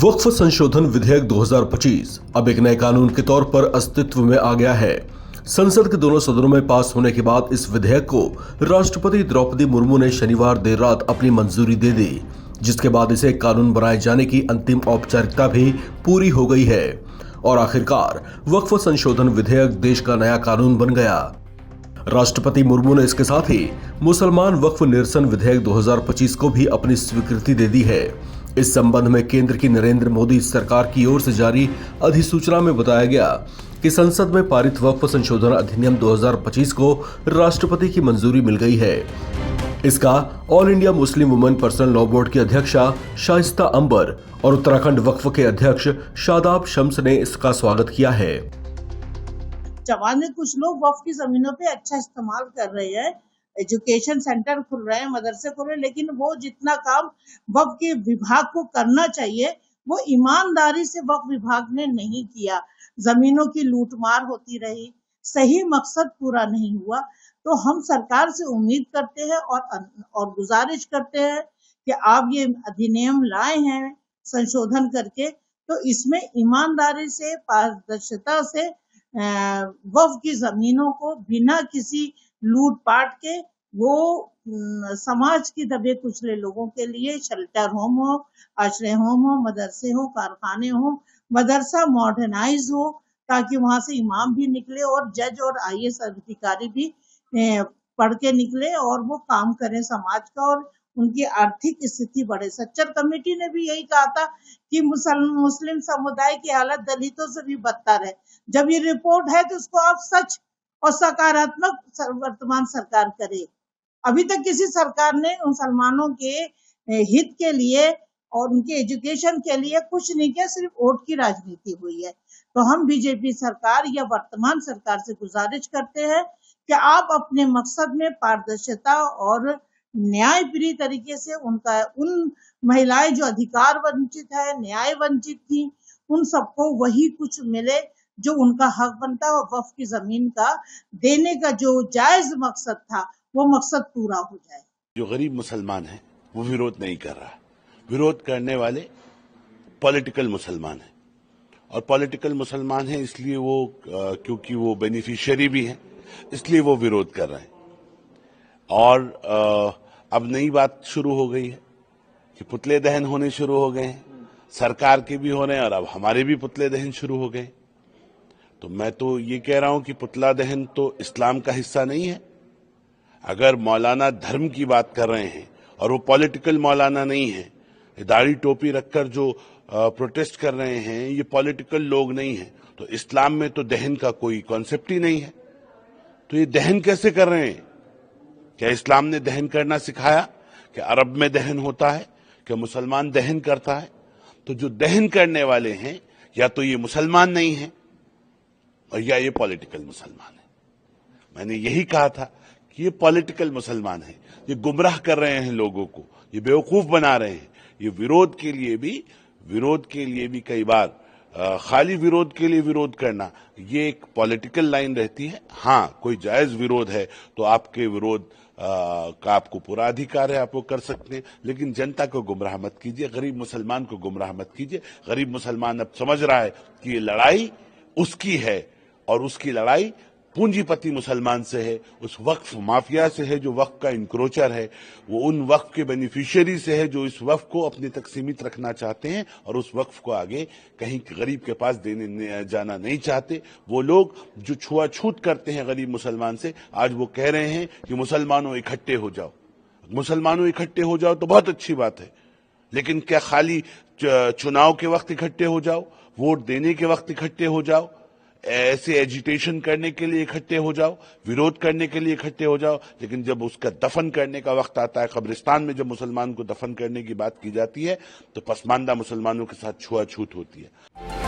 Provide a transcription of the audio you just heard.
वक्फ संशोधन विधेयक 2025 अब एक नए कानून के तौर पर अस्तित्व में आ गया है। संसद के दोनों सदनों में पास होने के बाद इस विधेयक को राष्ट्रपति द्रौपदी मुर्मू ने शनिवार देर रात अपनी मंजूरी दे दी, जिसके बाद इसे कानून बनाए जाने की अंतिम औपचारिकता भी पूरी हो गई है और आखिरकार वक्फ संशोधन विधेयक देश का नया कानून बन गया। राष्ट्रपति मुर्मू ने इसके साथ ही मुसलमान वक्फ निरसन विधेयक 2025 को भी अपनी स्वीकृति दे दी है। इस संबंध में केंद्र की नरेंद्र मोदी सरकार की ओर से जारी अधिसूचना में बताया गया कि संसद में पारित वक्फ संशोधन अधिनियम 2025 को राष्ट्रपति की मंजूरी मिल गई है। इसका all India Muslim women personal law board की अध्यक्षा शाइस्ता अंबर और उत्तराखंड वक्फ के अध्यक्ष शादाब शम्स ने इसका स्वागत किया है। जवान में कुछ लोग वक्फ की जमीनों पे अच्छा इस्तेमाल कर रहे हैं, एजुकेशन सेंटर खुल रहे हैं, मदरसे खुल रहे हैं, लेकिन वो जितना काम वक्फ के विभाग को करना चाहिए वो ईमानदारी से वक्फ विभाग ने नहीं किया। जमीनों की लूटमार होती रही, सही मकसद पूरा नहीं हुआ। तो हम सरकार से उम्मीद करते हैं और गुजारिश करते हैं कि आप ये अधिनियम लाए हैं संशोधन करके, तो इसमें ईमानदारी से, पारदर्शिता से वक्फ की जमीनों को बिना किसी लूटपाट के वो समाज की दबे कुचले लोगों के लिए शेल्टर होम हो, आश्रय होम हो, मदरसे हो, कारखाने हो, मदरसा मॉडर्नाइज हो ताकि वहां से इमाम भी निकले और जज और आईएएस अधिकारी भी पढ़ के निकले और वो काम करें समाज का और उनकी आर्थिक स्थिति बढ़े। सच्चर कमेटी ने भी यही कहा था कि मुस्लिम समुदाय की हालत दलितों से भी बदतर है। जब ये रिपोर्ट है तो उसको आप सच और सकारात्मक वर्तमान सरकार करे। अभी तक किसी सरकार ने मुसलमानों के हित के लिए और उनके एजुकेशन के लिए कुछ नहीं किया, सिर्फ वोट की राजनीति हुई है। तो हम बीजेपी सरकार या वर्तमान सरकार से गुजारिश करते हैं कि आप अपने मकसद में पारदर्शिता और न्यायप्रिय तरीके से उन महिलाएं जो अधिकार वंचित है, न्याय वंचित थी, उन सबको वही कुछ मिले जो उनका हक बनता है और वक्फ की जमीन का देने का जो जायज मकसद था वो मकसद पूरा हो जाए। जो गरीब मुसलमान है वो विरोध नहीं कर रहा है। विरोध करने वाले पॉलिटिकल मुसलमान हैं और पॉलिटिकल मुसलमान हैं इसलिए वो क्योंकि वो बेनिफिशियरी भी हैं इसलिए वो विरोध कर रहे हैं। और अब नई बात शुरू हो गई है कि पुतले दहन होने शुरू हो गए हैं, सरकार के भी हो रहे हैं और अब हमारे भी पुतले दहन शुरू हो गए। तो मैं तो ये कह रहा हूं कि पुतला दहन तो इस्लाम का हिस्सा नहीं है। अगर मौलाना धर्म की बात कर रहे हैं और वो पॉलिटिकल मौलाना नहीं है, दाढ़ी टोपी रखकर जो प्रोटेस्ट कर रहे हैं ये पॉलिटिकल लोग नहीं हैं, तो इस्लाम में तो दहन का कोई कॉन्सेप्ट ही नहीं है। तो ये दहन कैसे कर रहे हैं? क्या इस्लाम ने दहन करना सिखाया? क्या अरब में दहन होता है? क्या मुसलमान दहन करता है? तो जो दहन करने वाले हैं या तो ये मुसलमान नहीं है और या ये पॉलिटिकल मुसलमान है। मैंने यही कहा था कि ये पॉलिटिकल मुसलमान है, ये गुमराह कर रहे हैं लोगों को, ये बेवकूफ बना रहे हैं। ये विरोध के लिए भी कई बार खाली विरोध के लिए विरोध करना ये एक पॉलिटिकल लाइन रहती है। हाँ, कोई जायज विरोध है तो आपके विरोध का आपको पूरा अधिकार है, आप वो कर सकते हैं, लेकिन जनता को गुमराह मत कीजिए, गरीब मुसलमान को गुमराह मत कीजिए। गरीब मुसलमान अब समझ रहा है कि ये लड़ाई उसकी है और उसकी लड़ाई पूंजीपति मुसलमान से है, उस वक्फ माफिया से है जो वक्फ का इंक्रोचर है, वो उन वक्फ के बेनिफिशियरी से है जो इस वक्फ को अपने तक सीमित रखना चाहते हैं और उस वक्फ को आगे कहीं गरीब के पास देने जाना नहीं चाहते। वो लोग जो छुआछूत करते हैं गरीब मुसलमान से, आज वो कह रहे हैं कि मुसलमानों इकट्ठे हो जाओ। मुसलमानों इकट्ठे हो जाओ तो बहुत अच्छी बात है, लेकिन क्या खाली चुनाव के वक्त इकट्ठे हो जाओ, वोट देने के वक्त इकट्ठे हो जाओ, ऐसे एजिटेशन करने के लिए इकट्ठे हो जाओ, विरोध करने के लिए इकट्ठे हो जाओ, लेकिन जब उसका दफन करने का वक्त आता है, कब्रिस्तान में जब मुसलमान को दफन करने की बात की जाती है तो पसमानदा मुसलमानों के साथ छुआछूत होती है।